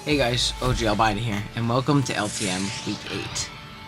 Hey guys, OG Albino here, and welcome to LTM Week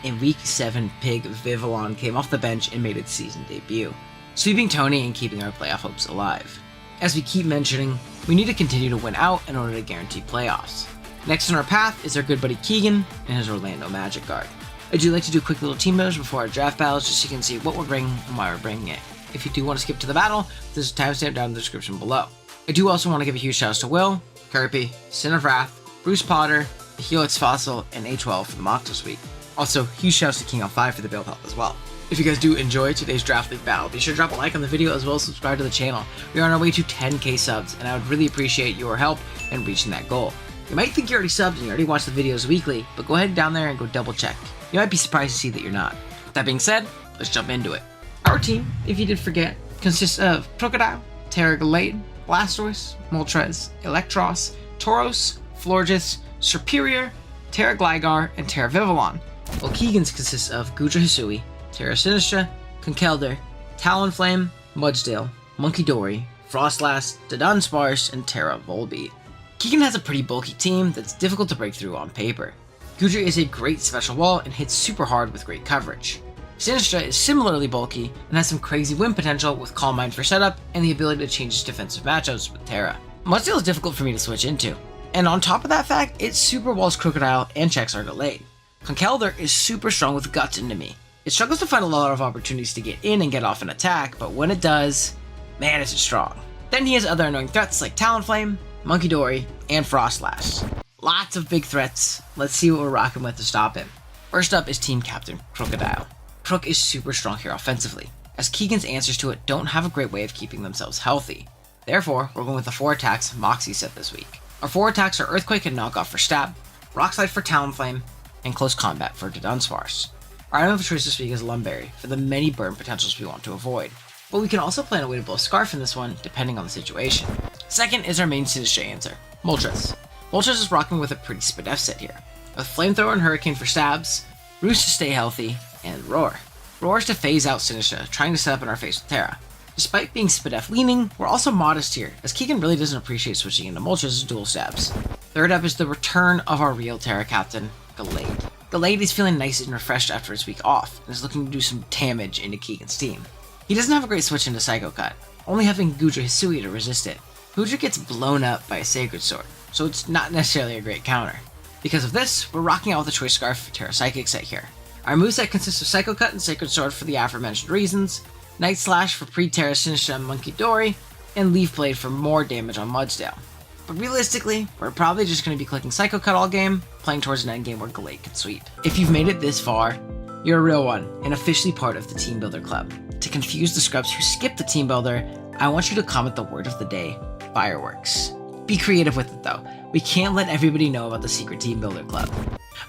8. In Week 7, Pig Vivillon came off the bench and made its season debut, sweeping Tony and keeping our playoff hopes alive. As we keep mentioning, we need to continue to win out in order to guarantee playoffs. Next on our path is our good buddy Keegan and his Orlando Magic guard. I do like to do quick little team builders before our draft battles just so you can see what we're bringing and why we're bringing it. If you do want to skip to the battle, there's a timestamp down in the description below. I do also want to give a huge shout out to Will, Kirby, Sin of Wrath, Bruce Potter, the Helix Fossil, and A12 for the mock this week. Also, huge shouts to King on 5 for the build help as well. If you guys do enjoy today's draft league battle, be sure to drop a like on the video as well as subscribe to the channel. We are on our way to 10k subs, and I would really appreciate your help in reaching that goal. You might think you're already subbed and you already watch the videos weekly, but go ahead down there and go double check. You might be surprised to see that you're not. With that being said, let's jump into it. Our team, if you did forget, consists of Crocodile, Terra Gallade, Blastoise, Moltres, Electros, Tauros, Florges, Serperior, Terra Gligar, and Terra Vivillon, while Keegan's consists of Gudra Hisui, Terra Sinistra, Conkeldurr, Talonflame, Mudsdale, Munkidori, Frostlass, Dunsparce, and Terra Volbeat. Keegan has a pretty bulky team that's difficult to break through on paper. Gudra is a great special wall and hits super hard with great coverage. Sinistra is similarly bulky and has some crazy win potential with Calm Mind for setup and the ability to change its defensive matchups with Terra. Mudsdale is difficult for me to switch into, and on top of that fact, it super walls Crocodile and checks our Gallade. Conkeldurr is super strong with Guts into me. It struggles to find a lot of opportunities to get in and get off an attack, but when it does, man is it strong. Then he has other annoying threats like Talonflame, Munkidori, and Frostlass. Lots of big threats. Let's see what we're rocking with to stop him. First up is Team Captain Crocodile. Croc is super strong here offensively, as Keegan's answers to it don't have a great way of keeping themselves healthy. Therefore, we're going with the 4 attacks Moxie set this week. Our 4 attacks are Earthquake and Knockoff for Stab, Rock Slide for Talonflame, and Close Combat for Dunsparce. Our item of choice this week is Lumberry for the many burn potentials we want to avoid, but we can also plan a way to blow Scarf in this one depending on the situation. Second is our main Sinistra answer, Moltres. Moltres is rocking with a pretty Spadef set here, with Flamethrower and Hurricane for stabs, Roost to stay healthy, and Roar. Roar is to phase out Sinistra, trying to set up in our face with Terra. Despite being Spadef leaning, we're also modest here, as Keegan really doesn't appreciate switching into Moltres' dual stabs. Third up is the return of our real Terra captain, Gallade. Gallade is feeling nice and refreshed after his week off, and is looking to do some damage into Keegan's team. He doesn't have a great switch into Psycho Cut, only having Gudra Hisui to resist it. Gudra gets blown up by a Sacred Sword, so it's not necessarily a great counter. Because of this, we're rocking out with a Choice Scarf for Terra Psychic set here. Our moveset consists of Psycho Cut and Sacred Sword for the aforementioned reasons, Night Slash for pre-Terra Sinistra and Munkidori, and Leaf Blade for more damage on Mudsdale. But realistically, we're probably just going to be clicking Psycho Cut all game, playing towards an endgame where Gallade can sweep. If you've made it this far, you're a real one, and officially part of the Team Builder Club. To confuse the scrubs who skip the Team Builder, I want you to comment the word of the day, fireworks. Be creative with it though. We can't let everybody know about the secret Team Builder Club.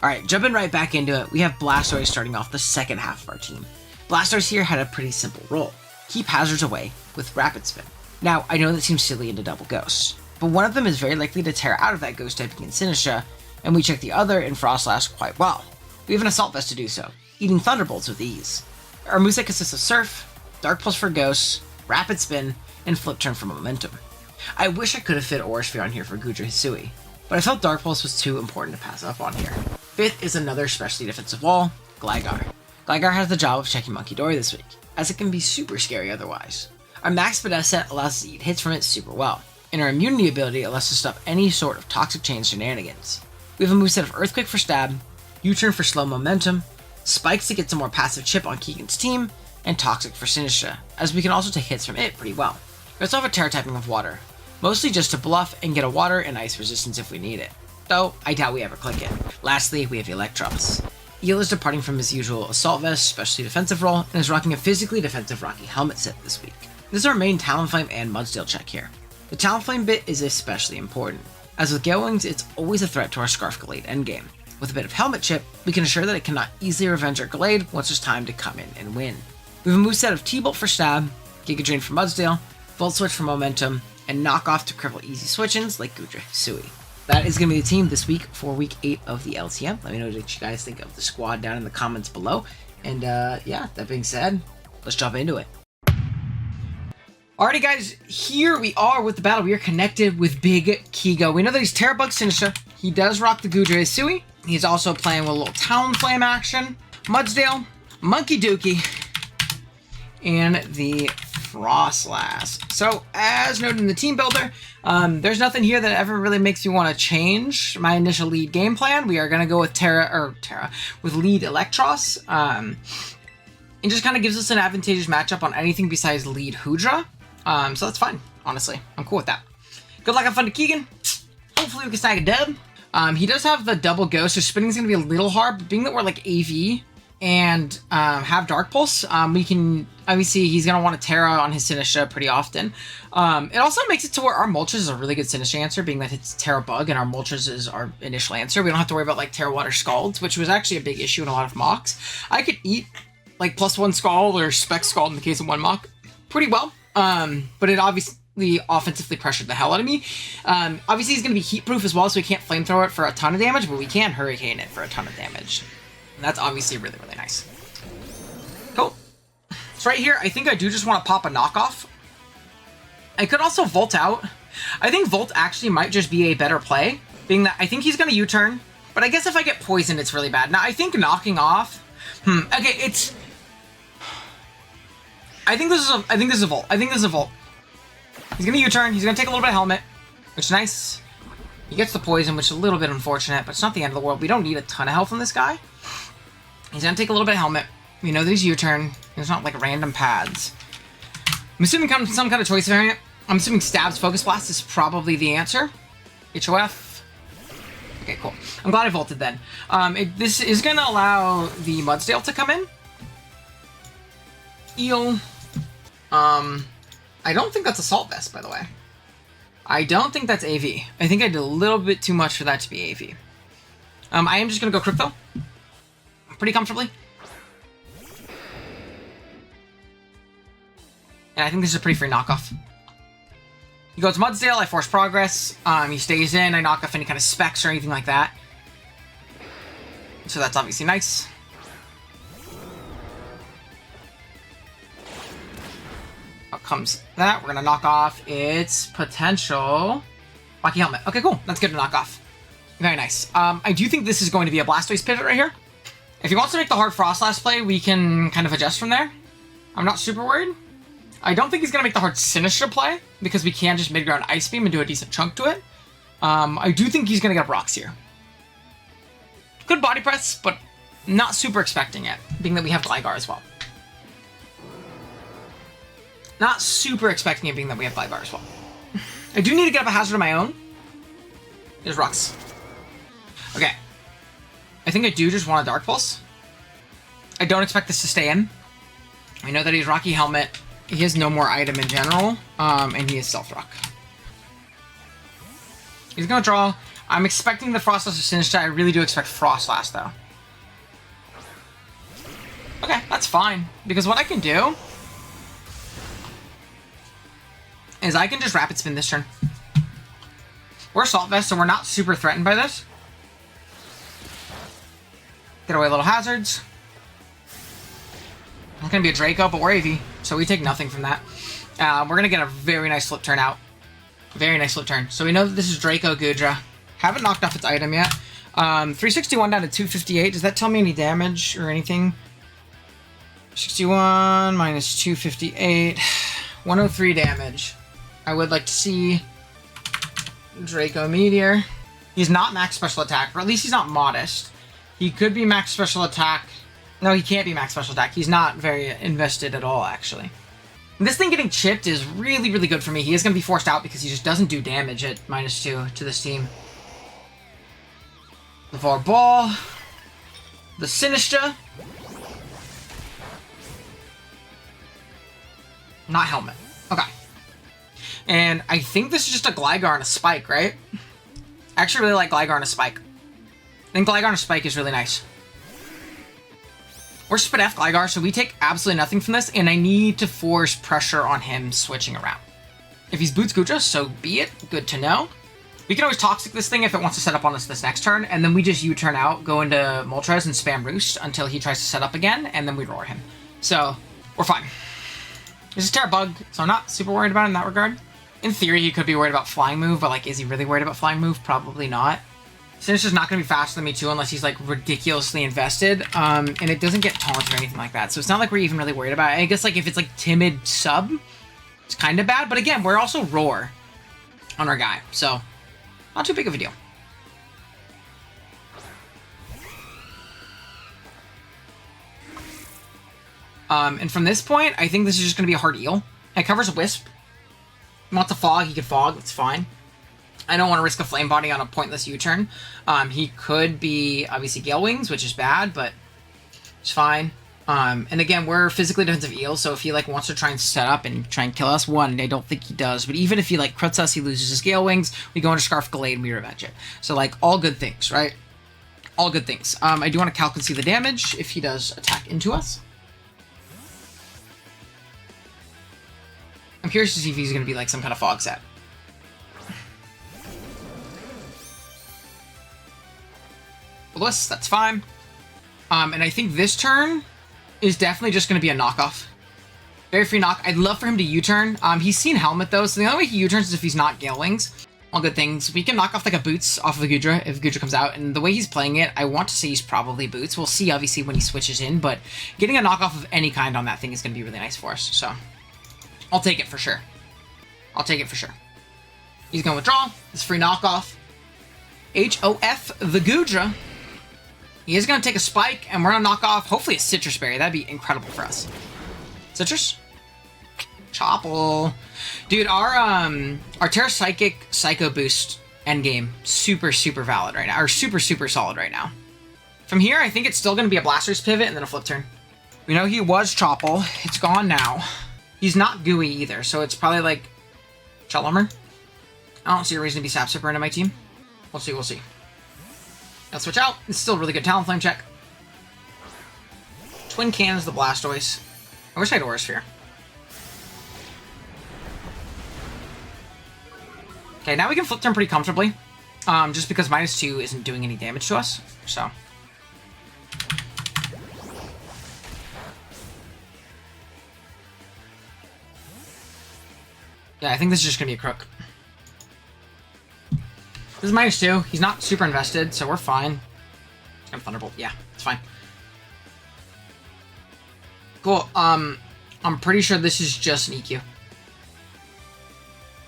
Alright, jumping right back into it, we have Blastoise starting off the second half of our team. Blastoise here had a pretty simple role. Keep hazards away with Rapid Spin. Now, I know that seems silly into double ghosts, but one of them is very likely to tear out of that ghost typing in Sinistra, and we check the other in Frostlass quite well. We have an Assault Vest to do so, eating Thunderbolts with ease. Our moveset consists of Surf, Dark Pulse for Ghosts, Rapid Spin, and Flip Turn for Momentum. I wish I could have fit Aura Sphere on here for Gudra Hisui, but I felt Dark Pulse was too important to pass up on here. Fifth is another specialty defensive wall, Gligar. Gligar has the job of checking Munkidori this week, as it can be super scary otherwise. Our Max Spadef set allows us to eat hits from it super well, and our immunity ability allows us to stop any sort of Toxic Chain shenanigans. We have a moveset of Earthquake for Stab, U-Turn for slow momentum, Spikes to get some more passive chip on Keegan's team, and Toxic for Sinistra, as we can also take hits from it pretty well. We also have a Terra typing of Water, mostly just to bluff and get a Water and Ice resistance if we need it, though I doubt we ever click it. Lastly, we have Electros. Eel is departing from his usual Assault Vest, specialty defensive role, and is rocking a physically defensive Rocky Helmet set this week. This is our main Talonflame and Mudsdale check here. The Talonflame bit is especially important, as with Gale Wings, it's always a threat to our Scarf Gallade endgame. With a bit of Helmet chip, we can ensure that it cannot easily revenge our Gallade once it's time to come in and win. We have a moveset of T-Bolt for Stab, Giga Drain for Mudsdale, Volt Switch for Momentum, and Knockoff to cripple easy switch-ins like Gudra Hisui. That is going to be the team this week for Week 8 of the LTM. Let me know what you guys think of the squad down in the comments below. And yeah, that being said, let's jump into it. Alrighty guys, here we are with the battle. We are connected with Big Kigo. We know that he's Terrabug Sinister. He does rock the Gudra Isui. He's also playing with a little Talon Flame action. Mudsdale, Monkey Dookie, and the Frostlass. So, as noted in the team builder, there's nothing here that ever really makes me want to change my initial lead game plan. We are going to go with with lead Electros. It just kind of gives us an advantageous matchup on anything besides lead Hudra. So that's fine, honestly. I'm cool with that. Good luck and fun to Keegan. Hopefully we can snag a dub. He does have the double ghost, so spinning's going to be a little hard, but being that we're like AV and have Dark Pulse, we can, obviously he's going to want to Terra on his Sinistra pretty often. It also makes it to where our Moltres is a really good Sinistra answer, being that it's Terra Bug and our Moltres is our initial answer. We don't have to worry about like Terra Water Scalds, which was actually a big issue in a lot of mocks. I could eat like +1 Scald or Spec Scald in the case of one mock pretty well. But it obviously offensively pressured the hell out of me. Obviously he's going to be heat proof as well, so we can't flamethrower it for a ton of damage, but we can hurricane it for a ton of damage. And that's obviously really, really nice. Cool. So right here, I think I do just want to pop a knockoff. I could also Volt out. I think Volt actually might just be a better play, being that I think he's going to U-turn, but I guess if I get poisoned, it's really bad. Now, I think knocking off... okay, it's... I think this is a Volt. He's gonna U-turn. He's gonna take a little bit of helmet, which is nice. He gets the poison, which is a little bit unfortunate, but it's not the end of the world. We don't need a ton of health on this guy. He's gonna take a little bit of helmet. We know that he's U-turn. There's not like random pads. I'm assuming some kind of choice variant. I'm assuming Stab's Focus Blast is probably the answer. HOF. Okay, cool. I'm glad I Volted then. This is gonna allow the Mudsdale to come in. Eel. I don't think that's Assault Vest, by the way. I don't think that's AV. I think I did a little bit too much for that to be AV. I am just going to go Crook, though. Pretty comfortably. And I think this is a pretty free knockoff. He goes Mudsdale, I force progress. He stays in, I knock off any kind of specs or anything like that. So that's obviously nice. Out comes that. We're going to knock off its potential Wacky Helmet. Okay, cool. That's good to knock off. Very nice. I do think this is going to be a Blastoise pivot right here. If he wants to make the hard Frostlass play, we can kind of adjust from there. I'm not super worried. I don't think he's going to make the hard Sinistra play, because we can just mid-ground Ice Beam and do a decent chunk to it. I do think he's going to get rocks here. Good body press, but not super expecting it, being that we have Gligar as well. Not super expecting it, being that we have Gligar as well. I do need to get up a hazard of my own. There's rocks. Okay. I think I do just want a Dark Pulse. I don't expect this to stay in. I know that he's Rocky Helmet. He has no more item in general. And he is Self-Rock. He's going to draw. I'm expecting the Frostlass or Sinistra. I really do expect Frostlass, though. Okay, that's fine. Because what I can do is I can just Rapid Spin this turn. We're Assault Vest, so we're not super threatened by this. Get away little hazards. It's going to be a Draco, but we're AV, so we take nothing from that. We're going to get a very nice flip turn out. Very nice flip turn. So we know that this is Draco Gudra. Haven't knocked off its item yet. 361 down to 258. Does that tell me any damage or anything? 61 minus 258. 103 damage. I would like to see Draco Meteor. He's not max special attack, or at least he's not modest. He could be max special attack. No, he can't be max special attack. He's not very invested at all, actually. This thing getting chipped is really, really good for me. He is going to be forced out because he just doesn't do damage at -2 to this team. The Var Ball. The Sinistra. Not Helmet. Okay. And I think this is just a Gligar and a Spike, right? I actually really like Gligar and a Spike. I think Gligar and a Spike is really nice. We're Spit F Gligar, so we take absolutely nothing from this, and I need to force pressure on him switching around. If he's Boots Gudra, so be it. Good to know. We can always Toxic this thing if it wants to set up on us this next turn, and then we just U-turn out, go into Moltres, and spam Roost until he tries to set up again, and then we roar him. So, we're fine. This is Terra Bug, so I'm not super worried about it in that regard. In theory, he could be worried about Flying Move, but, like, is he really worried about Flying Move? Probably not. Sinister's not going to be faster than me, too, unless he's, like, ridiculously invested. And it doesn't get taunted or anything like that, so it's not like we're even really worried about it. I guess, like, if it's, like, Timid Sub, it's kind of bad. But, again, we're also Roar on our guy, so not too big of a deal. And from this point, I think this is just going to be a hard eel. It covers a Wisp. He wants a Fog, he could Fog, that's fine. I don't want to risk a Flame Body on a pointless U-turn. He could be, obviously, Gale Wings, which is bad, but it's fine. And again, we're physically defensive eels, so if he, like, wants to try and set up and try and kill us, one, I don't think he does, but even if he, like, crits us, he loses his Gale Wings, we go into Scarf Gallade and we revenge it. So, like, all good things, right? All good things. I do want to calc and see the damage if he does attack into us. I'm curious to see if he's going to be, like, some kind of Fog set. Bliss, that's fine. And I think this turn is definitely just going to be a knockoff. Very free knock. I'd love for him to U-turn. He's seen Helmet, though, so the only way he U-turns is if he's not Gale Wings. All good things. We can knock off, like, a Boots off of a Goodra if Goodra comes out, and the way he's playing it, I want to say he's probably Boots. We'll see, obviously, when he switches in, but getting a knockoff of any kind on that thing is going to be really nice for us, so I'll take it for sure. I'll take it for sure. He's going to withdraw. This free knockoff. HOF the Goodra. He is going to take a Spike, and we're going to knock off, hopefully, a Citrus Berry. That'd be incredible for us. Citrus? Chopple. Dude, our Terra Psychic Psycho Boost endgame, super, super valid right now. Or super, super solid right now. From here, I think it's still going to be a Blastoise pivot and then a flip turn. We know he was Chopple. It's gone now. He's not gooey either, so it's probably like Chalomer. I don't see a reason to be Sap Sipper into my team. We'll see, we'll see. I'll switch out. It's still a really good Talonflame check. Twin Cannons the Blastoise. I wish I had Aura Sphere. Okay, now we can flip turn pretty comfortably. Just because -2 isn't doing any damage to us, so. Yeah, I think this is just gonna be a crook. This is -2. He's not super invested, so we're fine. I'm Thunderbolt. Yeah, it's fine. Cool. I'm pretty sure this is just an EQ.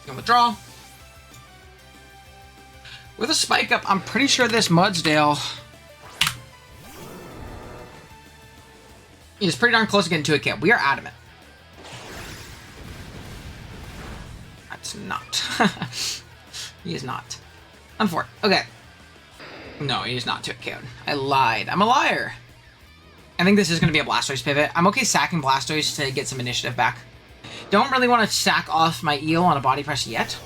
Gonna withdraw. With a Spike Up, I'm pretty sure this Mudsdale is pretty darn close to getting to a kill. We are adamant. That's not. He is not. Unfortunate. Okay. No, he is not to a KO. I lied. I'm a liar. I think this is going to be a Blastoise pivot. I'm okay sacking Blastoise to get some initiative back. Don't really want to sack off my Eel on a Body Press yet.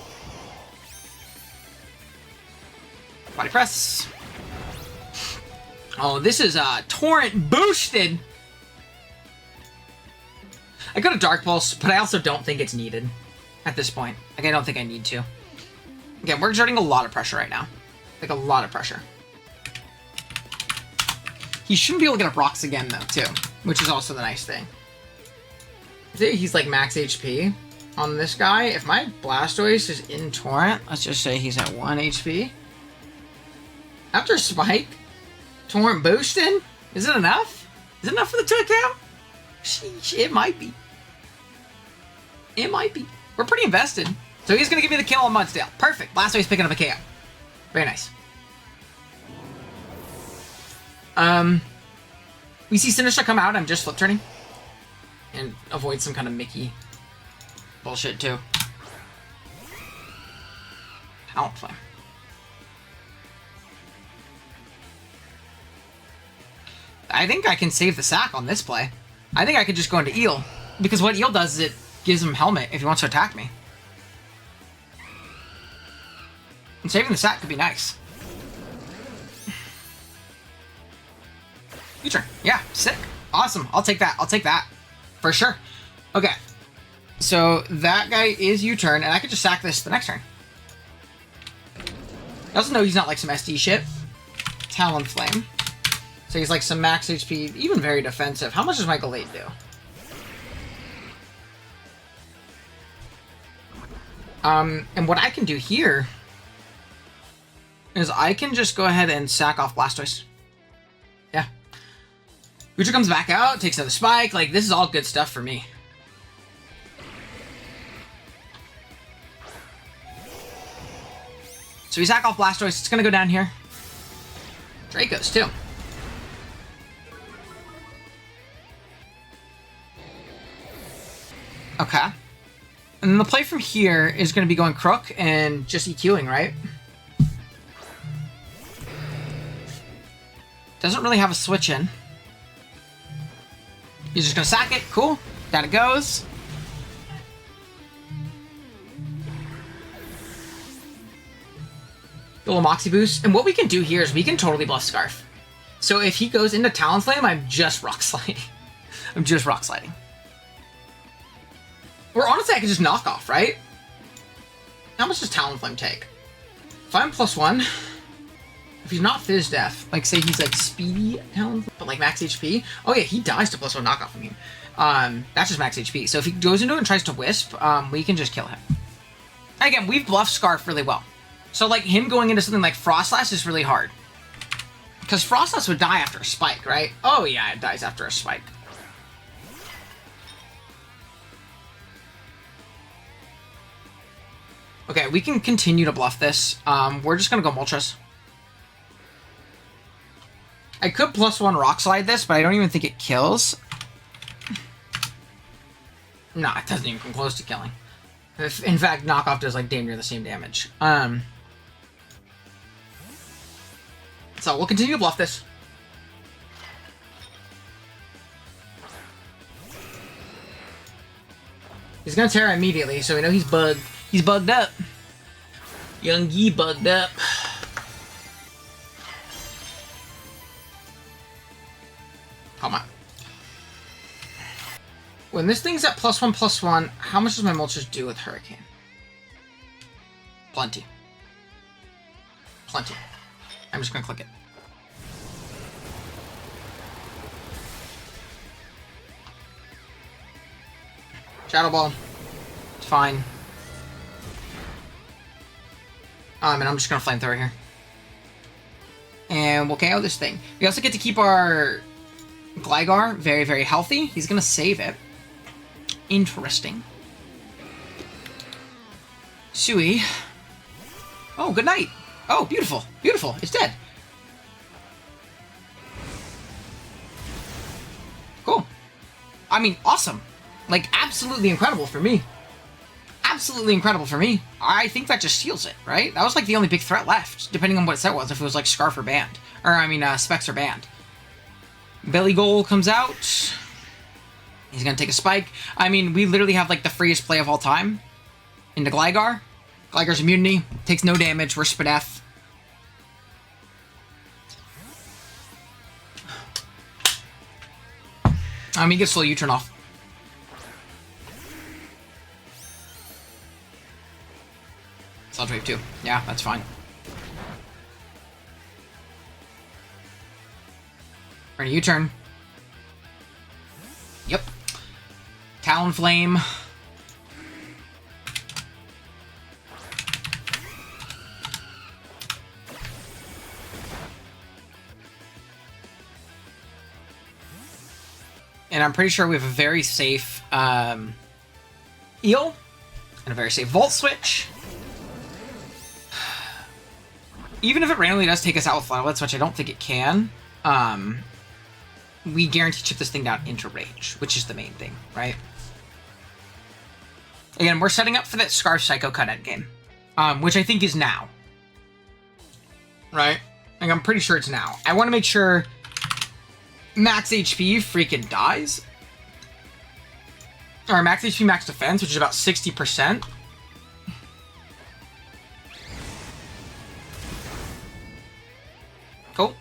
Body Press. Oh, this is Torrent boosted. I go to Dark Pulse, but I also don't think it's needed at this point. Like, I don't think I need to. Again, we're exerting a lot of pressure right now. Like, a lot of pressure. He shouldn't be able to get up rocks again, though, too. Which is also the nice thing. See, he's, like, max HP on this guy. If my Blastoise is in Torrent, let's just say he's at 1 HP. After Spike, Torrent boosting? Is it enough? Is it enough for the 2 count? Sheesh, it might be. It might be. We're pretty invested. So he's going to give me the kill on Mudsdale. Perfect. Blastoise picking up a KO. Very nice. We see Sinister come out. I'm just flip turning. And avoid some kind of Mickey bullshit, too. Talonflame. I think I can save the sack on this play. I think I could just go into Eel. Because what Eel does is it gives him Helmet if he wants to attack me. And saving the sack could be nice. U-turn. Yeah, sick. Awesome. I'll take that. I'll take that. For sure. Okay. So that guy is U-turn, and I could just sack this the next turn. I also know he's not like some SD shit. Talonflame. So he's like some max HP, even very defensive. How much does my Gallade do? And what I can do here is I can just go ahead and sack off Blastoise. Yeah. Gucci comes back out, takes another spike. Like, this is all good stuff for me. So we sack off Blastoise. It's going to go down here. Draco's, too. Okay. And then the play from here is going to be going Crook and just EQing, right? Doesn't really have a switch in. He's just going to sack it. Cool. Down it goes. A little Moxie boost. And what we can do here is we can totally bluff Scarf. So if he goes into Talonflame, I'm just Rock Sliding. I'm just Rock Sliding. Or honestly, I could just knock off, right? How much does Talonflame take? If I'm +1, if he's not Fizz Death, like say he's like Speedy Talonflame, but like max HP. Oh yeah, he dies to +1 knockoff. I mean, that's just max HP. So if he goes into it and tries to Wisp, we can just kill him. And again, we've bluffed Scarf really well. So like him going into something like Frostlass is really hard. Because Frostlass would die after a spike, right? Oh yeah, it dies after a spike. Okay, we can continue to bluff this. We're just gonna go Moltres. I could +1 Rock Slide this, but I don't even think it kills. Nah, it doesn't even come close to killing. In fact, knockoff does like damn near the same damage. So we'll continue to bluff this. He's gonna Terra immediately, so we know he's bugged. He's bugged up. Young Yi bugged up. Come on. When this thing's at +1/+1, how much does my Moltres do with Hurricane? Plenty. Plenty. I'm just gonna click it. Shadow Ball. It's fine. And I'm just gonna Flamethrower here. And we'll KO this thing. We also get to keep our Gligar very, very healthy. He's gonna save it. Interesting. Sui. Oh, good night. Oh, beautiful. Beautiful. It's dead. Cool. I mean, awesome. Like, absolutely incredible for me. Absolutely incredible for me. I think that just seals it, right? That was like the only big threat left, depending on what set was, if it was like Scarf or Band. Or, I mean, Specs or Band. Belly Goal comes out. He's gonna take a spike. I mean, we literally have like the freest play of all time. Into Gligar. Gligar's immunity. Takes no damage. We're Spadef. He gets slow U-turn off. Sludge Wave 2. Yeah, that's fine. We're gonna U-turn. Yep. Talonflame. And I'm pretty sure we have a very safe Eel and a very safe Volt Switch. Even if it randomly does take us out with Floodlets, which I don't think it can, we guarantee chip this thing down into Rage, which is the main thing, right? Again, we're setting up for that Scarf Psycho Cut endgame, which I think is now. Right? Like, I'm pretty sure it's now. I want to make sure max HP freaking dies. Or max HP, max defense, which is about 60%. Cool.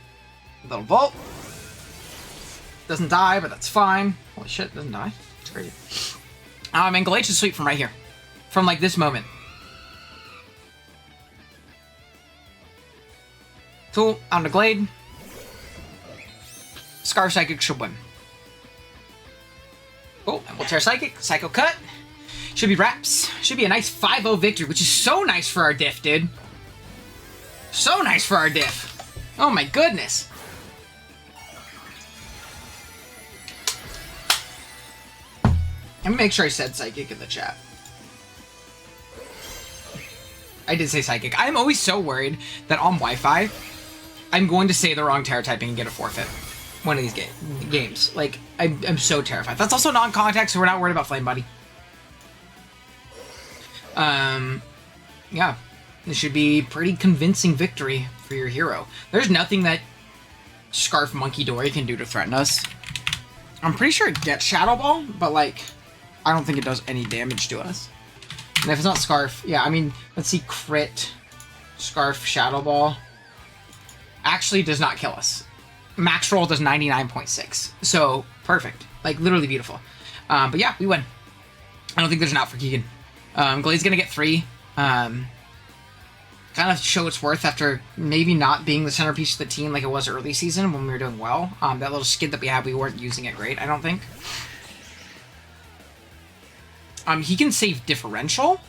Little Volt. Doesn't die, but that's fine. Holy shit, doesn't die. It's crazy. And Gallade should sweep from right here. From, like, this moment. Cool. On to Glade. Scarf Psychic should win. Cool. And we'll tear Psychic. Psycho Cut. Should be wraps. Should be a nice 5-0 victory, which is so nice for our diff, dude. So nice for our diff. Oh my goodness. Let me make sure I said Psychic in the chat. I did say Psychic. I'm always so worried that on Wi-Fi, I'm going to say the wrong Terra typing and get a forfeit. One of these games. Like, I'm so terrified. That's also non-contact, so we're not worried about Flame Buddy. Yeah. This should be pretty convincing victory for your hero. There's nothing that Scarf Monkey Dory can do to threaten us. I'm pretty sure it gets Shadow Ball, but, like, I don't think it does any damage to us. And if it's not Scarf, yeah, I mean, let's see, crit, Scarf, Shadow Ball. Actually does not kill us. Max roll does 99.6. So, perfect. Like, literally beautiful. But yeah, we win. I don't think there's an out for Keegan. Glade's gonna get 3. Kind of show its worth after maybe not being the centerpiece of the team like it was early season when we were doing well. That little skid that we had, we weren't using it great, I don't think. He can save differential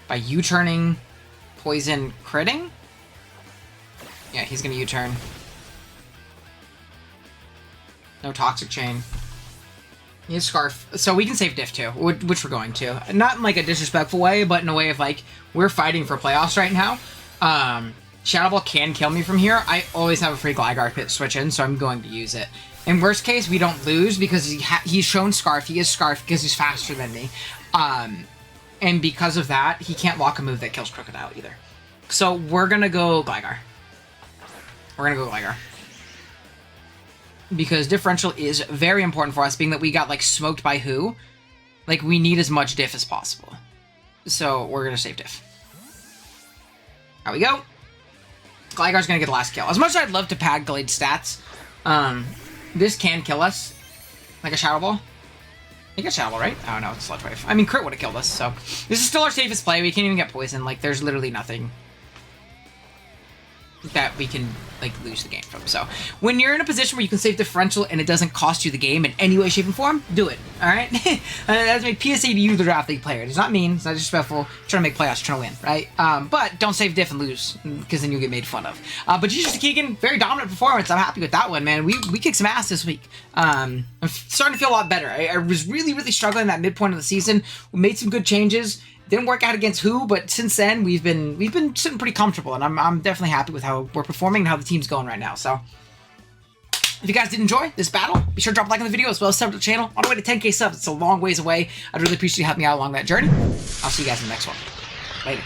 by U-turning, poison, critting. Yeah, he's gonna U-turn. No Toxic Chain. He has Scarf. So we can save diff too, which we're going to. Not in like a disrespectful way, but in a way of like, we're fighting for playoffs right now. Shadow Ball can kill me from here. I always have a free Gligar pit switch in, so I'm going to use it. In worst case, we don't lose because he's shown Scarf. He is Scarf because he's faster than me. And because of that, he can't lock a move that kills Crocodile either. So we're going to go Gligar. We're going to go Gligar. Because differential is very important for us, being that we got, like, smoked by who? Like, we need as much diff as possible. So, we're gonna save diff. There we go. Gligar's gonna get the last kill. As much as I'd love to pad Glade stats, this can kill us. Like a Shadow Ball. You get Shadow Ball, right? Oh, no, it's Sludge Wave. I mean, crit would have killed us, so... This is still our safest play. We can't even get poison. Like, there's literally nothing that we can, like, lose the game from. So, when you're in a position where you can save differential and it doesn't cost you the game in any way, shape, and form, do it, alright? That's my PSA to you, the draft league player. It's not mean, it's not disrespectful. Trying to make playoffs, trying to win, right? But don't save diff and lose, because then you'll get made fun of. But Jesus to Keegan, very dominant performance. I'm happy with that one, man. We kicked some ass this week. I'm starting to feel a lot better. I was really, really struggling that midpoint of the season. We made some good changes. Didn't work out against who, but since then we've been sitting pretty comfortable, and I'm definitely happy with how we're performing and how the team's going right now. So, if you guys did enjoy this battle, be sure to drop a like on the video as well as sub to the channel. On the way to 10K subs, it's a long ways away. I'd really appreciate you helping me out along that journey. I'll see you guys in the next one. Later.